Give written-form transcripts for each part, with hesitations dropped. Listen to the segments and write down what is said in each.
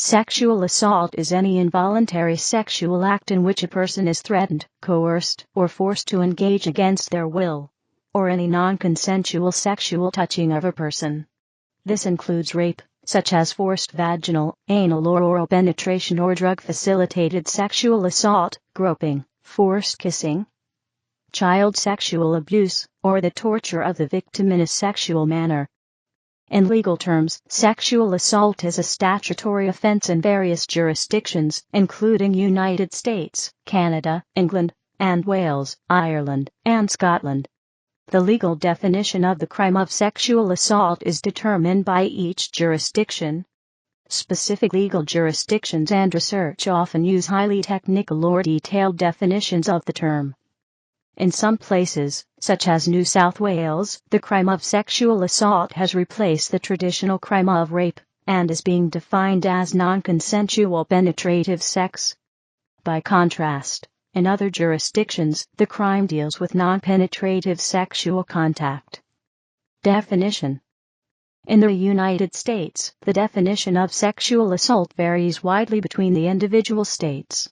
Sexual assault is any involuntary sexual act in which a person is threatened, coerced, or forced to engage against their will, or any non-consensual sexual touching of a person. This includes rape, such as forced vaginal, anal or oral penetration or drug-facilitated sexual assault, groping, forced kissing, child sexual abuse, or the torture of the victim in a sexual manner. In legal terms, sexual assault is a statutory offense in various jurisdictions, including United States, Canada, England, and Wales, Ireland, and Scotland. The legal definition of the crime of sexual assault is determined by each jurisdiction. Specific legal jurisdictions and research often use highly technical or detailed definitions of the term. In some places, such as New South Wales, the crime of sexual assault has replaced the traditional crime of rape, and is being defined as non-consensual penetrative sex. By contrast, in other jurisdictions, the crime deals with non-penetrative sexual contact. Definition. In the United States, the definition of sexual assault varies widely between the individual states.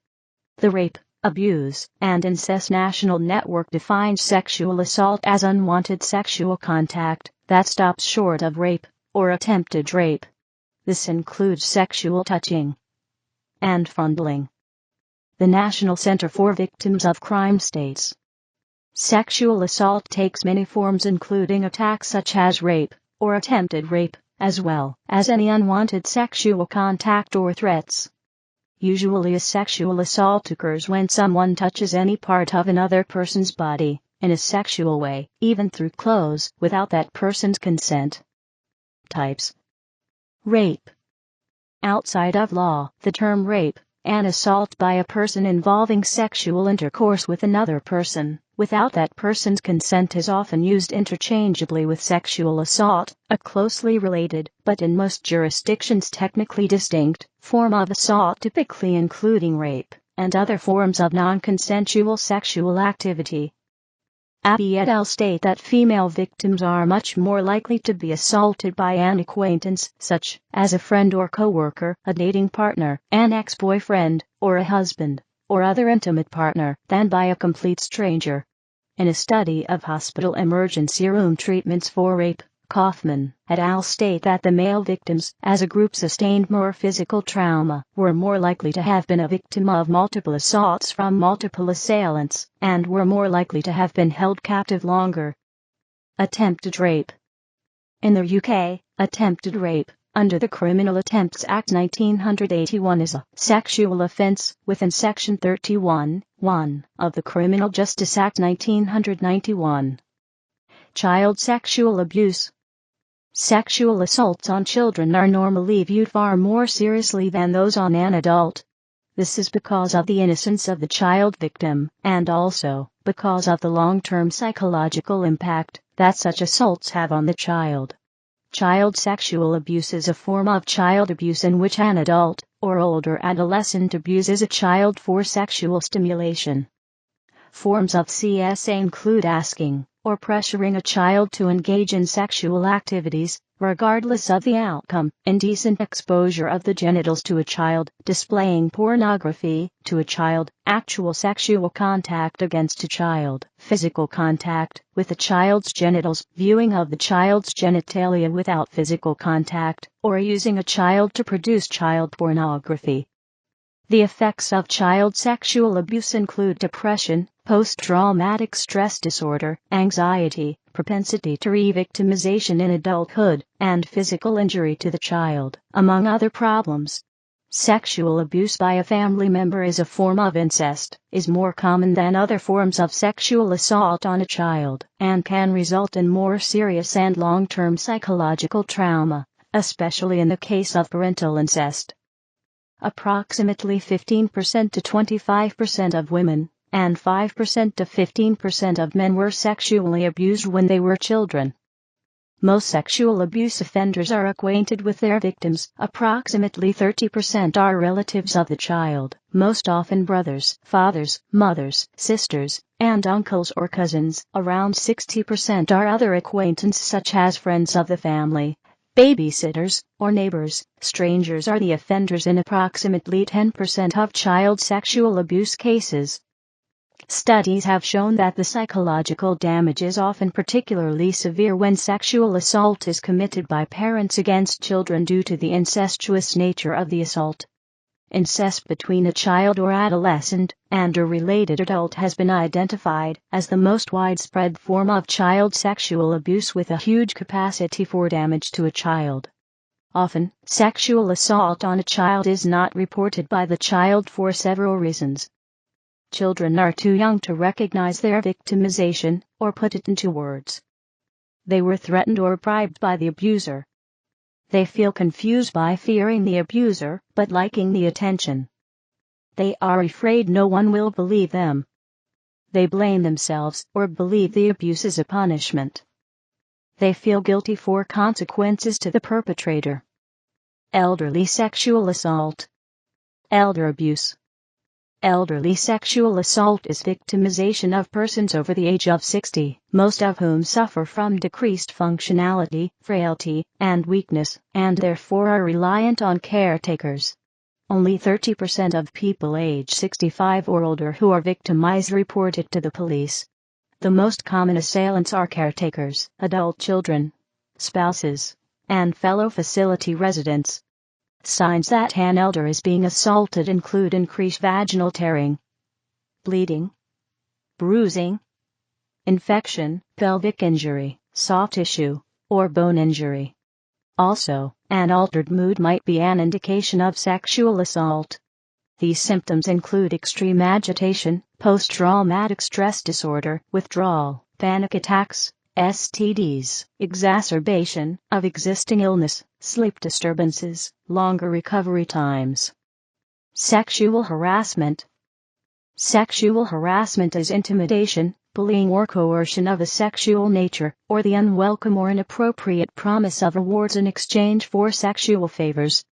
The Rape, Abuse, and Incest National Network defines sexual assault as unwanted sexual contact that stops short of rape or attempted rape. This includes sexual touching and fondling. The National Center for Victims of Crime states, sexual assault takes many forms including attacks such as rape or attempted rape, as well as any unwanted sexual contact or threats. Usually a sexual assault occurs when someone touches any part of another person's body, in a sexual way, even through clothes, without that person's consent. Types. Rape. Outside of law, the term rape, an assault by a person involving sexual intercourse with another person, without that person's consent, is often used interchangeably with sexual assault, a closely related, but in most jurisdictions technically distinct, form of assault, typically including rape and other forms of non-consensual sexual activity. Abbey et al. State that female victims are much more likely to be assaulted by an acquaintance, such as a friend or coworker, a dating partner, an ex-boyfriend, or a husband, or other intimate partner, than by a complete stranger. In a study of hospital emergency room treatments for rape, Kaufman et al. State that the male victims, as a group, sustained more physical trauma, were more likely to have been a victim of multiple assaults from multiple assailants, and were more likely to have been held captive longer. Attempted rape. In the UK, attempted rape, under the Criminal Attempts Act 1981, is a sexual offence within Section 31(1) of the Criminal Justice Act 1991. Child sexual abuse. Sexual assaults on children are normally viewed far more seriously than those on an adult. This is because of the innocence of the child victim, and also because of the long-term psychological impact that such assaults have on the child. Child sexual abuse is a form of child abuse in which an adult or older adolescent abuses a child for sexual stimulation. Forms of CSA include asking or pressuring a child to engage in sexual activities, regardless of the outcome, indecent exposure of the genitals to a child, displaying pornography to a child, actual sexual contact against a child, physical contact with a child's genitals, viewing of the child's genitalia without physical contact, or using a child to produce child pornography. The effects of child sexual abuse include depression, post-traumatic stress disorder, anxiety, propensity to re-victimization in adulthood, and physical injury to the child, among other problems. Sexual abuse by a family member is a form of incest, is more common than other forms of sexual assault on a child, and can result in more serious and long-term psychological trauma, especially in the case of parental incest. Approximately 15% to 25% of women, and 5% to 15% of men were sexually abused when they were children. Most sexual abuse offenders are acquainted with their victims. Approximately 30% are relatives of the child, most often brothers, fathers, mothers, sisters, and uncles or cousins. Around 60% are other acquaintances such as friends of the family. Babysitters or neighbors, strangers are the offenders in approximately 10% of child sexual abuse cases. Studies have shown that the psychological damage is often particularly severe when sexual assault is committed by parents against children due to the incestuous nature of the assault. Incest between a child or adolescent and a related adult has been identified as the most widespread form of child sexual abuse, with a huge capacity for damage to a child. Often, sexual assault on a child is not reported by the child for several reasons. Children are too young to recognize their victimization or put it into words. They were threatened or bribed by the abuser. They feel confused by fearing the abuser but liking the attention. They are afraid no one will believe them. They blame themselves or believe the abuse is a punishment. They feel guilty for consequences to the perpetrator. Elderly sexual assault. Elder abuse. Elderly sexual assault is victimization of persons over the age of 60, most of whom suffer from decreased functionality, frailty, and weakness, and therefore are reliant on caretakers. Only 30% of people age 65 or older who are victimized report it to the police. The most common assailants are caretakers, adult children, spouses, and fellow facility residents. Signs that an elder is being assaulted include increased vaginal tearing, bleeding, bruising, infection, pelvic injury, soft tissue, or bone injury. Also, an altered mood might be an indication of sexual assault. These symptoms include extreme agitation, post-traumatic stress disorder, withdrawal, panic attacks, STDs, exacerbation of existing illness, sleep disturbances, longer recovery times. Sexual harassment. Sexual harassment is intimidation, bullying or coercion of a sexual nature, or the unwelcome or inappropriate promise of rewards in exchange for sexual favors.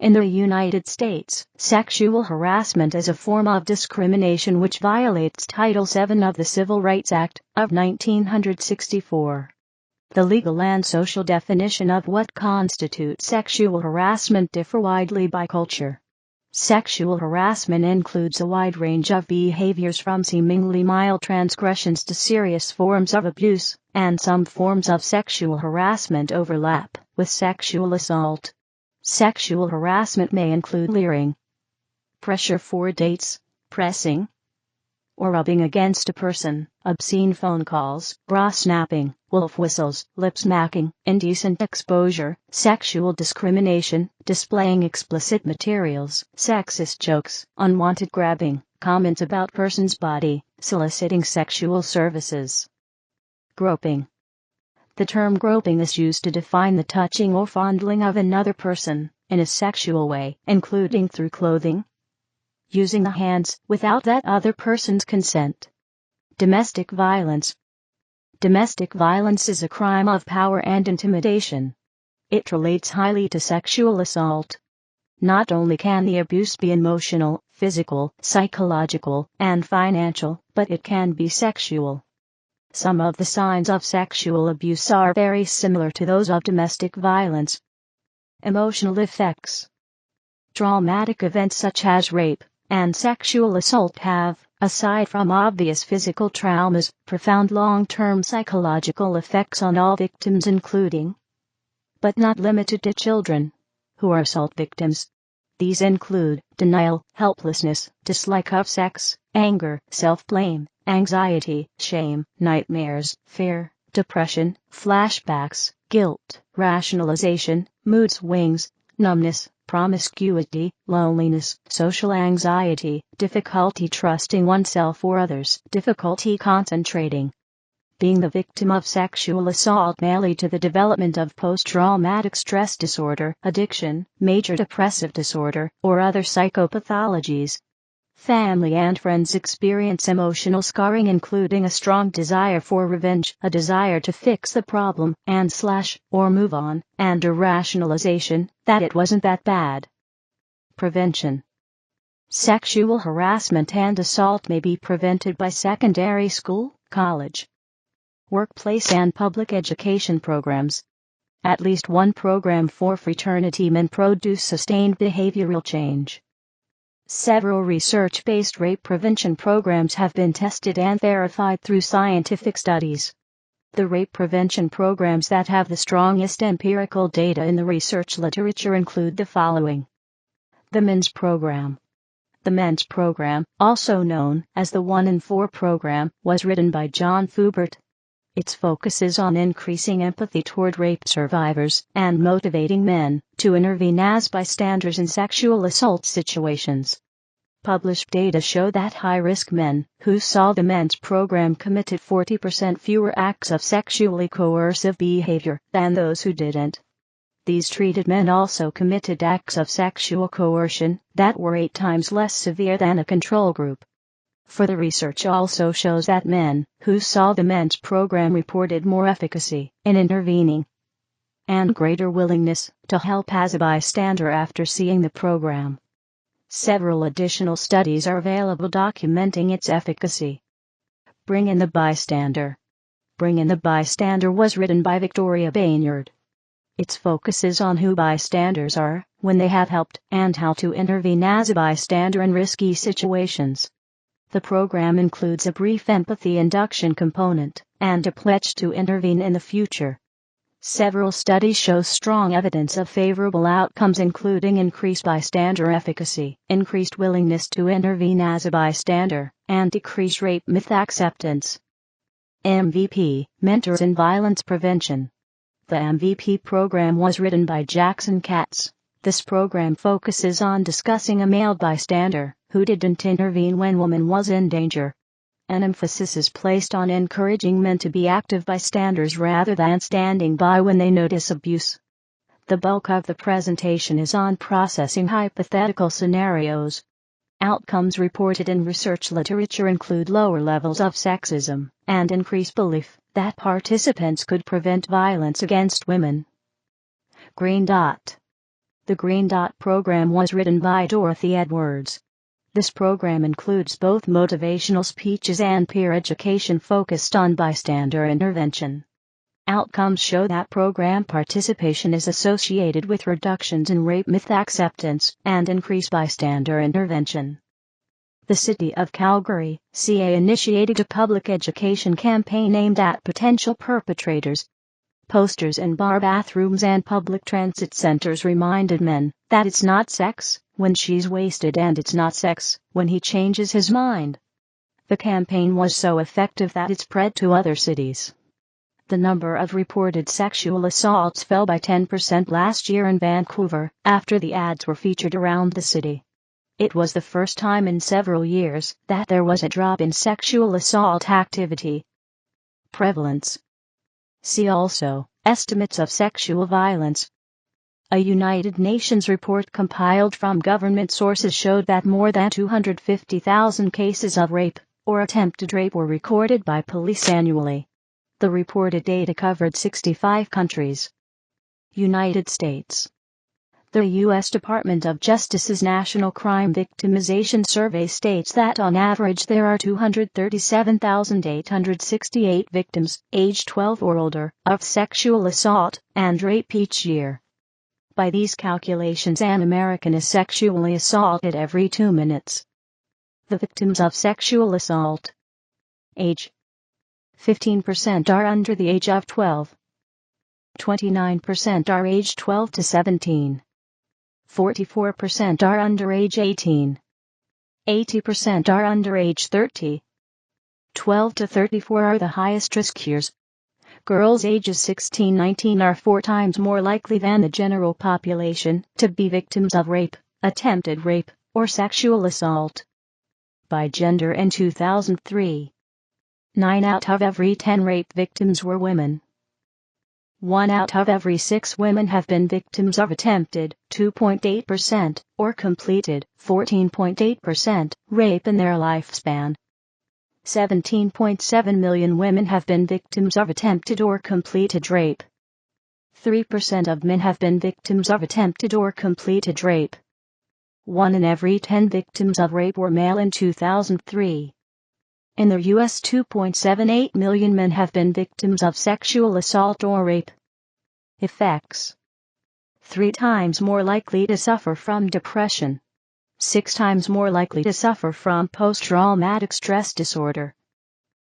In the United States, sexual harassment is a form of discrimination which violates Title VII of the Civil Rights Act of 1964. The legal and social definition of what constitutes sexual harassment differ widely by culture. Sexual harassment includes a wide range of behaviors from seemingly mild transgressions to serious forms of abuse, and some forms of sexual harassment overlap with sexual assault. Sexual harassment may include leering, pressure for dates, pressing or rubbing against a person, obscene phone calls, bra snapping, wolf whistles, lip smacking, indecent exposure, sexual discrimination, displaying explicit materials, sexist jokes, unwanted grabbing, comments about person's body, soliciting sexual services. Groping. The term groping is used to define the touching or fondling of another person in a sexual way, including through clothing, using the hands without that other person's consent. Domestic violence. Domestic violence is a crime of power and intimidation. It relates highly to sexual assault. Not only can the abuse be emotional, physical, psychological, and financial, but it can be sexual. Some of the signs of sexual abuse are very similar to those of domestic violence. Emotional effects. Traumatic events such as rape and sexual assault have, aside from obvious physical traumas, profound long-term psychological effects on all victims, including, but not limited to, children who are assault victims. These include denial, helplessness, dislike of sex, anger, self-blame, anxiety, shame, nightmares, fear, depression, flashbacks, guilt, rationalization, mood swings, numbness, promiscuity, loneliness, social anxiety, difficulty trusting oneself or others, difficulty concentrating. Being the victim of sexual assault may lead to the development of post-traumatic stress disorder, addiction, major depressive disorder, or other psychopathologies. Family and friends experience emotional scarring, including a strong desire for revenge, a desire to fix the problem and or move on, and a rationalization that it wasn't that bad. Prevention. Sexual harassment and assault may be prevented by secondary school, college, workplace and public education programs. At least one program for fraternity men produced sustained behavioral change. Several research-based rape prevention programs have been tested and verified through scientific studies. The rape prevention programs that have the strongest empirical data in the research literature include the following. The Men's Program. The Men's Program, also known as the 1 in 4 program, was written by John Fubert. Its focus is on increasing empathy toward rape survivors and motivating men to intervene as bystanders in sexual assault situations. Published data show that high-risk men who saw the Men's Program committed 40% fewer acts of sexually coercive behavior than those who didn't. These treated men also committed acts of sexual coercion that were 8 times less severe than a control group. Further research also shows that men who saw the Men's Program reported more efficacy in intervening and greater willingness to help as a bystander after seeing the program. Several additional studies are available documenting its efficacy. Bring in the Bystander. Bring in the Bystander was written by Victoria Baynard. Its focus is on who bystanders are, when they have helped, and how to intervene as a bystander in risky situations. The program includes a brief empathy induction component and a pledge to intervene in the future. Several studies show strong evidence of favorable outcomes, including increased bystander efficacy, increased willingness to intervene as a bystander, and decreased rape myth acceptance. MVP, Mentors in Violence Prevention. The MVP program was written by Jackson Katz. This program focuses on discussing a male bystander who didn't intervene when woman was in danger. An emphasis is placed on encouraging men to be active bystanders rather than standing by when they notice abuse. The bulk of the presentation is on processing hypothetical scenarios. Outcomes reported in research literature include lower levels of sexism and increased belief that participants could prevent violence against women. Green Dot. The Green Dot program was written by Dorothy Edwards. This program includes both motivational speeches and peer education focused on bystander intervention. Outcomes show that program participation is associated with reductions in rape myth acceptance and increased bystander intervention. The City of Calgary, CA, initiated a public education campaign aimed at potential perpetrators. Posters in bar bathrooms and public transit centers reminded men that it's not sex when she's wasted and it's not sex when he changes his mind. The campaign was so effective that it spread to other cities. The number of reported sexual assaults fell by 10% last year in Vancouver after the ads were featured around the city. It was the first time in several years that there was a drop in sexual assault activity. Prevalence. See also, Estimates of Sexual Violence. A United Nations report compiled from government sources showed that more than 250,000 cases of rape, or attempted rape, were recorded by police annually. The reported data covered 65 countries. United States. The U.S. Department of Justice's National Crime Victimization Survey states that on average there are 237,868 victims, age 12 or older, of sexual assault and rape each year. By these calculations, an American is sexually assaulted every 2 minutes. The victims of sexual assault. Age. 15% are under the age of 12. 29% are aged 12 to 17. 44% are under age 18. 80% are under age 30. 12 to 34 are the highest risk years. Girls ages 16-19 are 4 times more likely than the general population to be victims of rape, attempted rape, or sexual assault. By gender in 2003, 9 out of every 10 rape victims were women. 1 out of every 6 women have been victims of attempted, 2.8%, or completed, 14.8%, rape in their lifespan. 17.7 million women have been victims of attempted or completed rape. 3% of men have been victims of attempted or completed rape. 1 in every 10 victims of rape were male in 2003. In the U.S., 2.78 million men have been victims of sexual assault or rape. Effects: 3 times more likely to suffer from depression. 6 times more likely to suffer from post-traumatic stress disorder.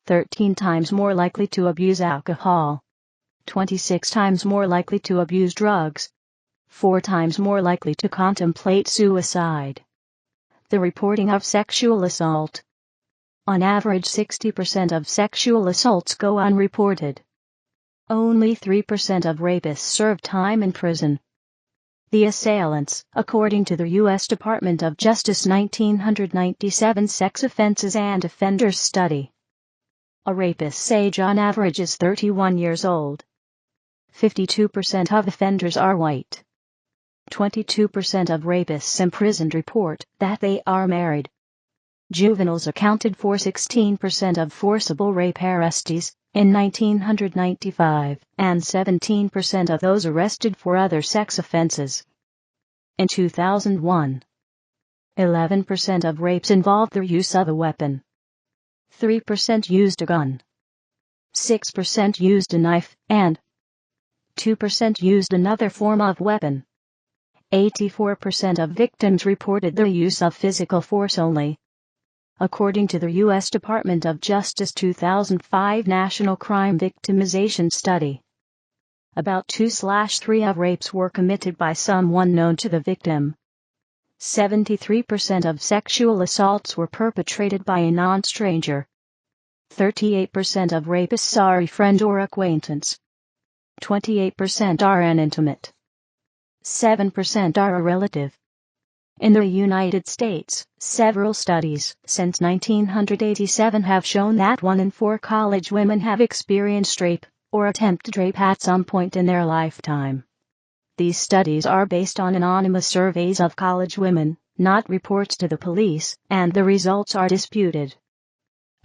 13 times more likely to abuse alcohol. 26 times more likely to abuse drugs. 4 times more likely to contemplate suicide. The reporting of sexual assault. On average, 60% of sexual assaults go unreported. Only 3% of rapists serve time in prison. The assailants, according to the U.S. Department of Justice 1997 Sex Offenses and Offenders Study. A rapist's age on average is 31 years old. 52% of offenders are white. 22% of rapists imprisoned report that they are married. Juveniles accounted for 16% of forcible rape arrestees in 1995, and 17% of those arrested for other sex offenses. In 2001, 11% of rapes involved the use of a weapon. 3% used a gun. 6% used a knife, and 2% used another form of weapon. 84% of victims reported the use of physical force only. According to the U.S. Department of Justice 2005 National Crime Victimization Study, about 2/3 of rapes were committed by someone known to the victim. 73% of sexual assaults were perpetrated by a non-stranger. 38% of rapists are a friend or acquaintance. 28% are an intimate. 7% are a relative. In the United States, several studies since 1987 have shown that 1 in 4 college women have experienced rape or attempted rape at some point in their lifetime. These studies are based on anonymous surveys of college women, not reports to the police, and the results are disputed.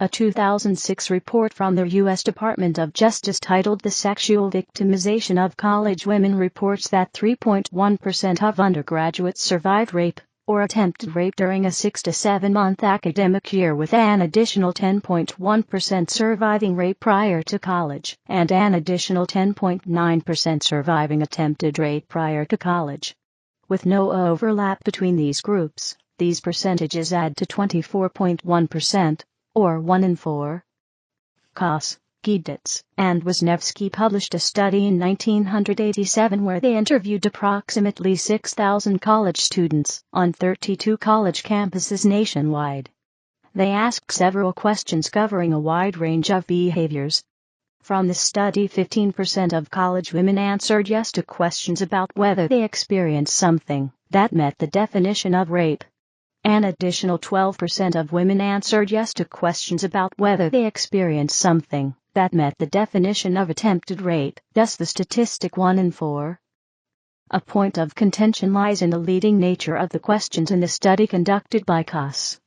A 2006 report from the U.S. Department of Justice titled "The Sexual Victimization of College Women" reports that 3.1% of undergraduates survived rape or attempted rape during a 6 to 7 month academic year, with an additional 10.1% surviving rape prior to college, and an additional 10.9% surviving attempted rape prior to college. With no overlap between these groups, these percentages add to 24.1%. Or 1 in 4. Koss, and Wisniewski published a study in 1987 where they interviewed approximately 6,000 college students on 32 college campuses nationwide. They asked several questions covering a wide range of behaviors. From the study, 15% of college women answered yes to questions about whether they experienced something that met the definition of rape. An additional 12% of women answered yes to questions about whether they experienced something that met the definition of attempted rape, thus the statistic 1 in 4. A point of contention lies in the leading nature of the questions in the study conducted by Koss,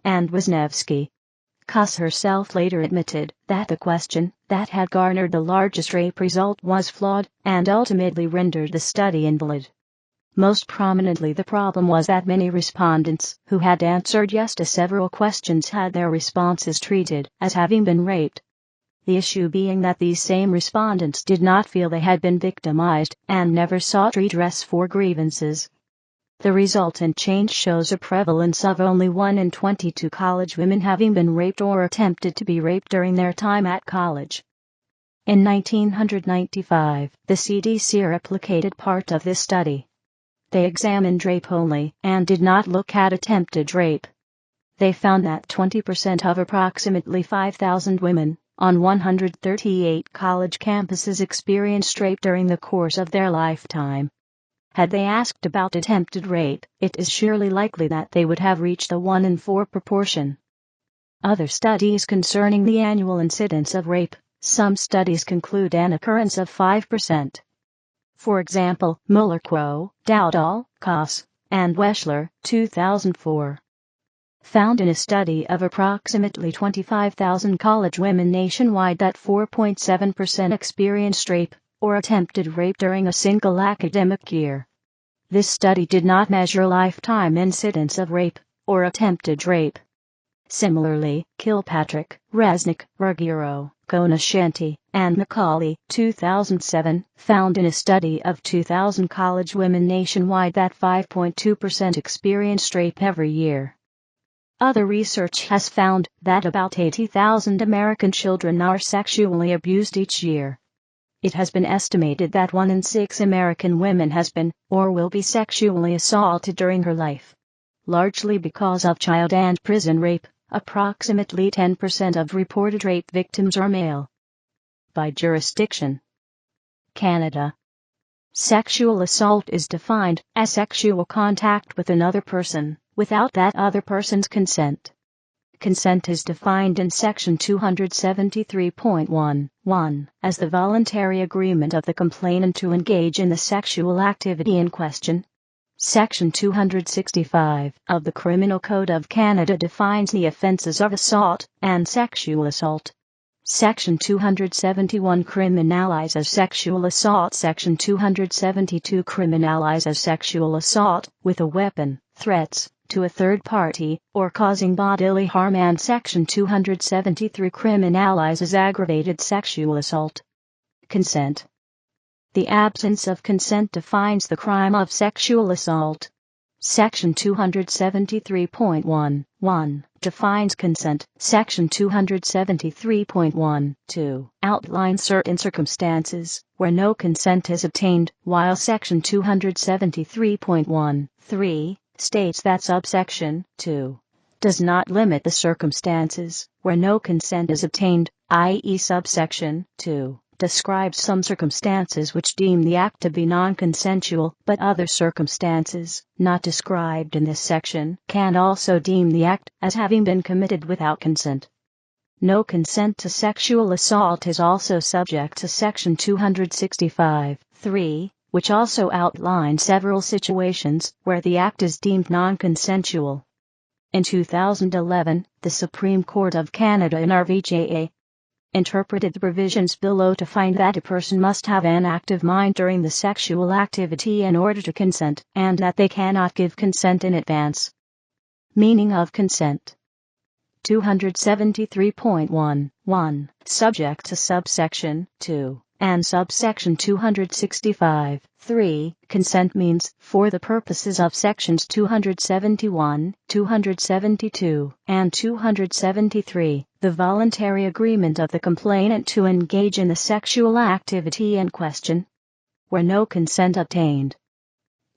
and Wisniewski. Koss herself later admitted that the question that had garnered the largest rape result was flawed and ultimately rendered the study invalid. Most prominently, the problem was that many respondents who had answered yes to several questions had their responses treated as having been raped. The issue being that these same respondents did not feel they had been victimized and never sought redress for grievances. The resultant change shows a prevalence of only 1 in 22 college women having been raped or attempted to be raped during their time at college. In 1995, the CDC replicated part of this study. They examined rape only and did not look at attempted rape. They found that 20% of approximately 5,000 women on 138 college campuses experienced rape during the course of their lifetime. Had they asked about attempted rape, it is surely likely that they would have reached the 1 in 4 proportion. Other studies concerning the annual incidence of rape, some studies conclude an occurrence of 5%. For example, Muller-Crowe, Dowdall, Koss, and Weschler, 2004. Found in a study of approximately 25,000 college women nationwide that 4.7% experienced rape or attempted rape during a single academic year. This study did not measure lifetime incidence of rape or attempted rape. Similarly, Kilpatrick, Resnick, Ruggiero, Konashanti, and Macaulay, 2007, found in a study of 2,000 college women nationwide that 5.2% experienced rape every year. Other research has found that about 80,000 American children are sexually abused each year. It has been estimated that 1 in 6 American women has been, or will be sexually assaulted during her life. Largely because of child and prison rape, approximately 10% of reported rape victims are male. By jurisdiction. Canada. Sexual assault is defined as sexual contact with another person, without that other person's consent. Consent is defined in Section 273.1(1) as the voluntary agreement of the complainant to engage in the sexual activity in question. Section 265 of the Criminal Code of Canada defines the offences of assault and sexual assault. Section 271 criminalizes sexual assault. Section 272 criminalizes sexual assault with a weapon, threats to a third party, or causing bodily harm, and Section 273 criminalizes aggravated sexual assault. Consent. The absence of consent defines the crime of sexual assault. Section 273.1(1) defines consent. Section 273.1(2) outlines certain circumstances where no consent is obtained, while Section 273.1(3) states that subsection 2 does not limit the circumstances where no consent is obtained, i.e. subsection 2 describes some circumstances which deem the act to be non-consensual, but other circumstances, not described in this section, can also deem the act as having been committed without consent. No consent to sexual assault is also subject to Section 265(3), which also outlines several situations where the act is deemed non-consensual. In 2011, the Supreme Court of Canada in RVJA interpreted the provisions below to find that a person must have an active mind during the sexual activity in order to consent, and that they cannot give consent in advance. Meaning of consent. 273.1(1) subject to subsection 2 and subsection 265(3), consent means, for the purposes of sections 271, 272, and 273, the voluntary agreement of the complainant to engage in the sexual activity in question, where no consent obtained.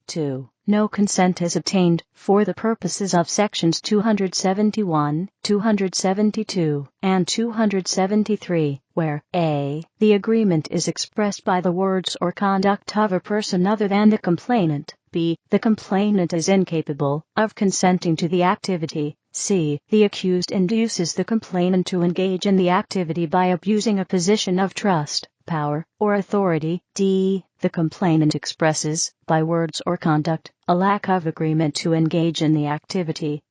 2. No consent is obtained, for the purposes of sections 271, 272, and 273, where a. the agreement is expressed by the words or conduct of a person other than the complainant, b. the complainant is incapable of consenting to the activity, c. the accused induces the complainant to engage in the activity by abusing a position of trust, power, or authority, d. the complainant expresses, by words or conduct, a lack of agreement to engage in the activity,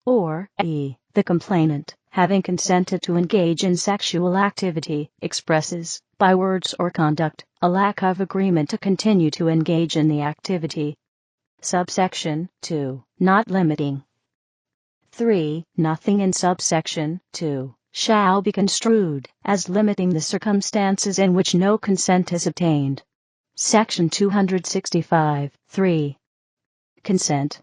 or e. the complainant, having consented to engage in sexual activity, expresses, by words or conduct, a lack of agreement to continue to engage in the activity. Subsection 2. Not limiting. 3. Nothing in subsection 2 shall be construed as limiting the circumstances in which no consent is obtained. Section 265(3). Consent.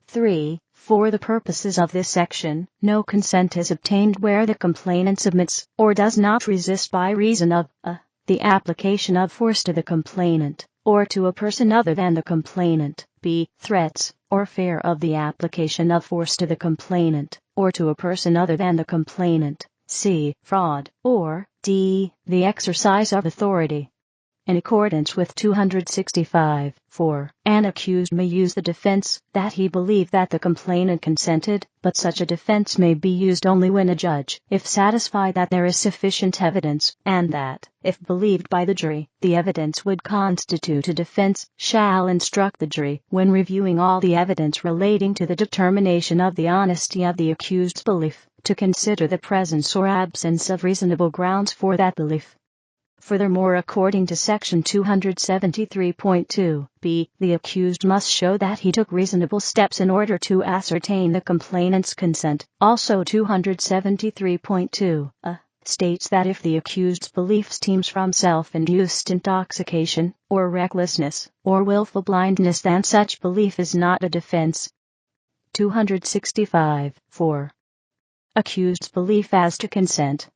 3. For the purposes of this section, no consent is obtained where the complainant submits or does not resist by reason of a. the application of force to the complainant, or to a person other than the complainant, b. threats or fear of the application of force to the complainant, or to a person other than the complainant, c. fraud, or d. the exercise of authority. In accordance with 265(4), an accused may use the defense that he believed that the complainant consented, but such a defense may be used only when a judge, if satisfied that there is sufficient evidence, and that, if believed by the jury, the evidence would constitute a defense, shall instruct the jury, when reviewing all the evidence relating to the determination of the honesty of the accused's belief, to consider the presence or absence of reasonable grounds for that belief. Furthermore, according to Section 273.2b, the accused must show that he took reasonable steps in order to ascertain the complainant's consent. Also 273.2a states that if the accused's belief stems from self-induced intoxication, or recklessness, or willful blindness, then such belief is not a defense. 265.4. Accused's belief as to consent.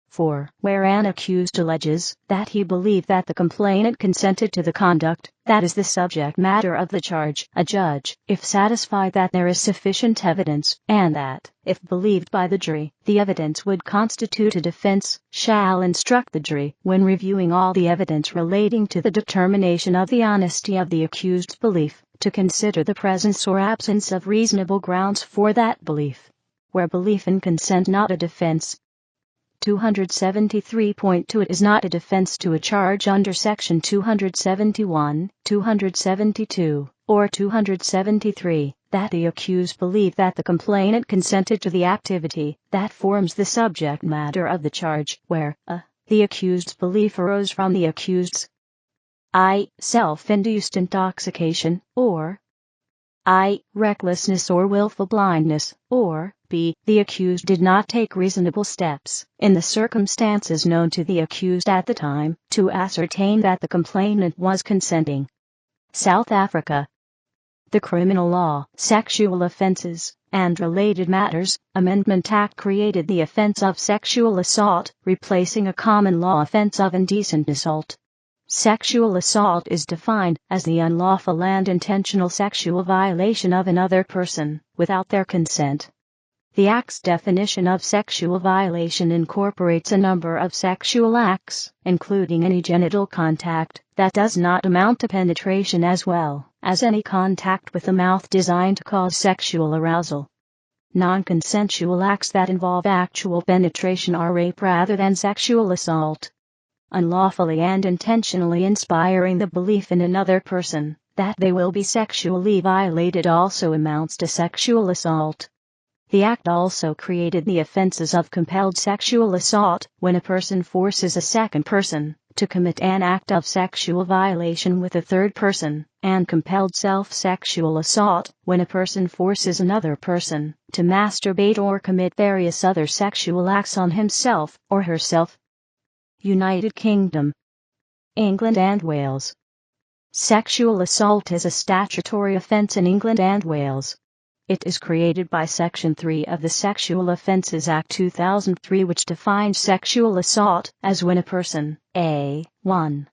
4. Where an accused alleges that he believed that the complainant consented to the conduct that is the subject matter of the charge, a judge, if satisfied that there is sufficient evidence, and that, if believed by the jury, the evidence would constitute a defense, shall instruct the jury, when reviewing all the evidence relating to the determination of the honesty of the accused's belief, to consider the presence or absence of reasonable grounds for that belief. Where belief in consent not a defense. 273.2 It is not a defense to a charge under Section 271, 272, or 273, that the accused believed that the complainant consented to the activity that forms the subject matter of the charge, where the accused's belief arose from the accused's I. self-induced intoxication, or I. recklessness or willful blindness, or b. the accused did not take reasonable steps, in the circumstances known to the accused at the time, to ascertain that the complainant was consenting. South Africa. The Criminal Law, Sexual Offenses, and Related Matters Amendment Act created the offense of sexual assault, replacing a common law offense of indecent assault. Sexual assault is defined as the unlawful and intentional sexual violation of another person, without their consent. The Act's definition of sexual violation incorporates a number of sexual acts, including any genital contact that does not amount to penetration, as well as any contact with the mouth designed to cause sexual arousal. Non-consensual acts that involve actual penetration are rape rather than sexual assault. Unlawfully and intentionally inspiring the belief in another person that they will be sexually violated also amounts to sexual assault. The Act also created the offenses of compelled sexual assault, when a person forces a second person to commit an act of sexual violation with a third person, and compelled self-sexual assault, when a person forces another person to masturbate or commit various other sexual acts on himself or herself. United Kingdom, England and Wales. Sexual assault is a statutory offence in England and Wales. It is created by Section 3 of the Sexual Offences Act 2003, which defines sexual assault as when a person, a. 1.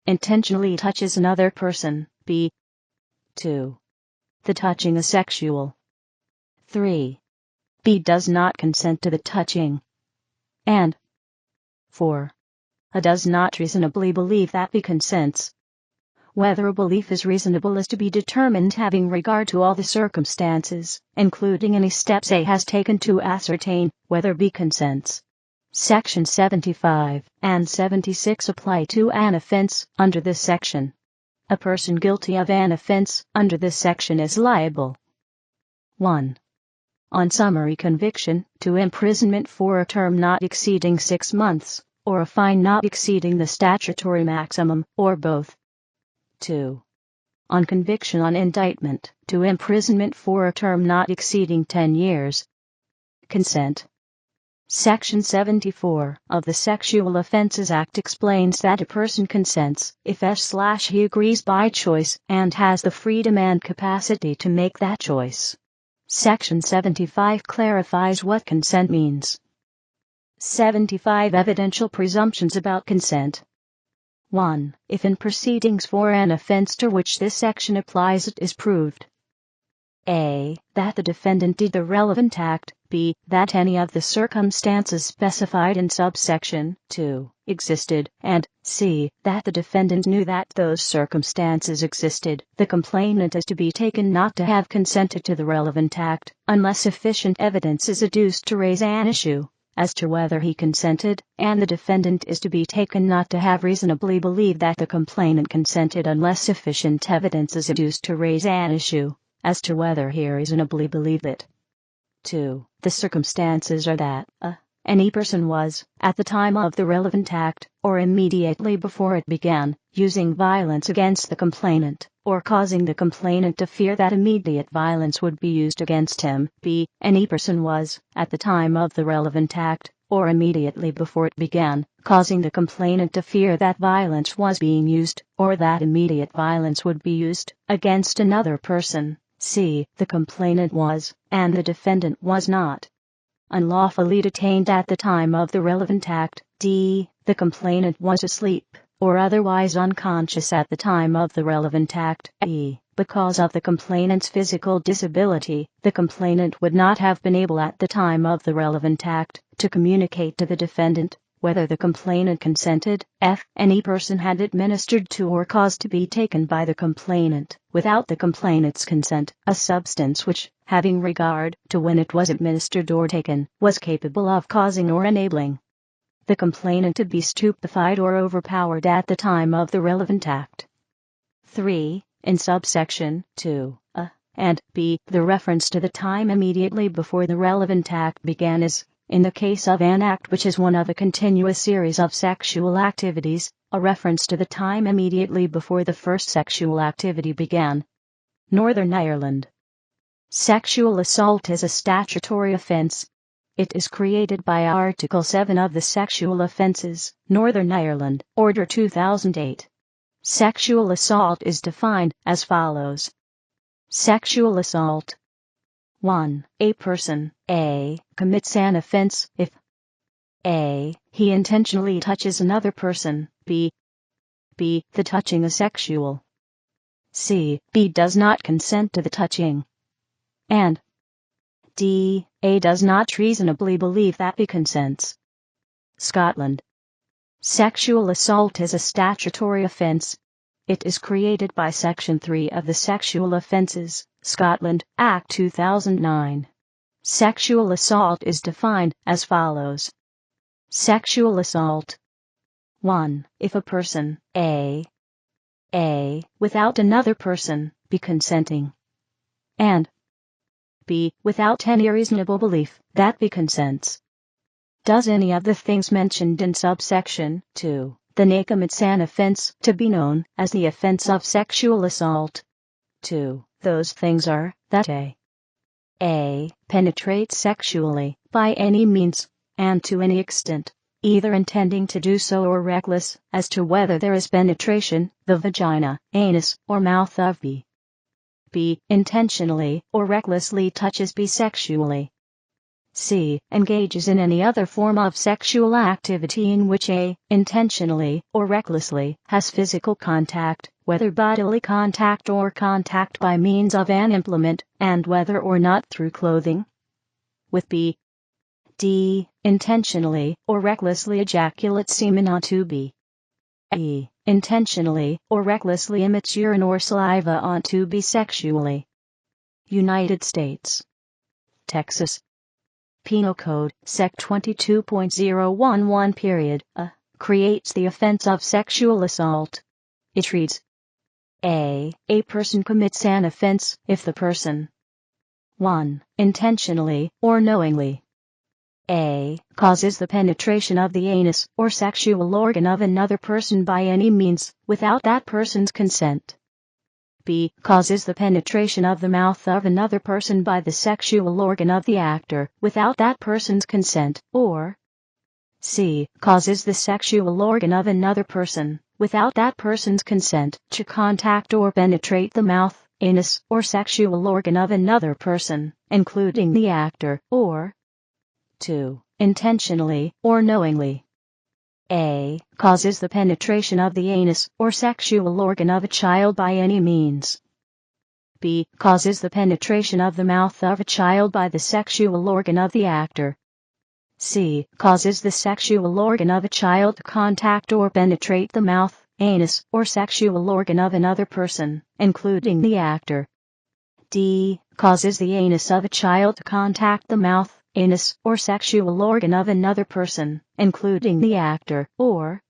intentionally touches another person, b. 2. the touching is sexual, 3. b. does not consent to the touching, and 4. a. does not reasonably believe that b. consents. Whether a belief is reasonable is to be determined having regard to all the circumstances, including any steps A has taken to ascertain whether B consents. Section 75 and 76 apply to an offense under this section. A person guilty of an offense under this section is liable: 1. on summary conviction, to imprisonment for a term not exceeding 6 months, or a fine not exceeding the statutory maximum, or both. 2. on conviction on indictment, to imprisonment for a term not exceeding 10 years. Consent. Section 74 of the Sexual Offences Act explains that a person consents if he agrees by choice and has the freedom and capacity to make that choice. Section 75 clarifies what consent means. 75 Evidential presumptions about consent. 1. If in proceedings for an offense to which this section applies it is proved: a. that the defendant did the relevant act, b. that any of the circumstances specified in subsection 2 existed, and c. that the defendant knew that those circumstances existed, the complainant is to be taken not to have consented to the relevant act, unless sufficient evidence is adduced to raise an issue as to whether he consented, and the defendant is to be taken not to have reasonably believed that the complainant consented unless sufficient evidence is adduced to raise an issue as to whether he reasonably believed it. 2. The circumstances are that any person was, at the time of the relevant act, or immediately before it began, using violence against the complainant, or causing the complainant to fear that immediate violence would be used against him. B. Any person was, at the time of the relevant act, or immediately before it began, causing the complainant to fear that violence was being used, or that immediate violence would be used, against another person. C. The complainant was, and the defendant was not, unlawfully detained at the time of the relevant act. D. The complainant was asleep, or otherwise unconscious at the time of the relevant act. E. Because of the complainant's physical disability, the complainant would not have been able at the time of the relevant act to communicate to the defendant whether the complainant consented. F. Any person had administered to or caused to be taken by the complainant, without the complainant's consent, a substance which, having regard to when it was administered or taken, was capable of causing or enabling the complainant to be stupefied or overpowered at the time of the relevant act. 3. In subsection 2, A and B, the reference to the time immediately before the relevant act began is, in the case of an act which is one of a continuous series of sexual activities, a reference to the time immediately before the first sexual activity began. Northern Ireland. Sexual assault is a statutory offence. It is created by Article 7 of the Sexual Offences, Northern Ireland, Order 2008. Sexual assault is defined as follows. Sexual assault. 1. A person, A, commits an offense if A. He intentionally touches another person, B. The touching is sexual. C. B does not consent to the touching. And D. A does not reasonably believe that B consents. Scotland. Sexual assault is a statutory offence. It is created by Section 3 of the Sexual Offences, Scotland, Act 2009. Sexual assault is defined as follows. Sexual assault. 1. If a person, A, without another person, B consenting, and B, without any reasonable belief that B consents, does any of the things mentioned in subsection 2, then A commits an offense to be known as the offense of sexual assault. 2. Those things are, that A penetrates sexually, by any means, and to any extent, either intending to do so or reckless as to whether there is penetration, the vagina, anus, or mouth of B. B. Intentionally or recklessly touches B sexually. C. Engages in any other form of sexual activity in which A, intentionally or recklessly, has physical contact, whether bodily contact or contact by means of an implement, and whether or not through clothing, with B. D. Intentionally or recklessly ejaculates semen onto B. E. Intentionally or recklessly emits urine or saliva onto B sexually. United States. Texas. Penal Code, Sec. 22.011 period, A, creates the offense of sexual assault. It reads, A person commits an offense if the person 1. Intentionally or knowingly A. causes the penetration of the anus or sexual organ of another person by any means, without that person's consent. B. causes the penetration of the mouth of another person by the sexual organ of the actor, without that person's consent, or C. causes the sexual organ of another person, without that person's consent, to contact or penetrate the mouth, anus, or sexual organ of another person, including the actor, or 2. Intentionally or knowingly A. causes the penetration of the anus or sexual organ of a child by any means. B. causes the penetration of the mouth of a child by the sexual organ of the actor. C. causes the sexual organ of a child to contact or penetrate the mouth, anus, or sexual organ of another person, including the actor. D. causes the anus of a child to contact the mouth, anus, or sexual organ of another person, including the actor, or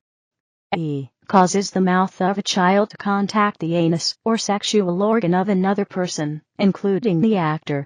E. causes the mouth of a child to contact the anus or sexual organ of another person, including the actor.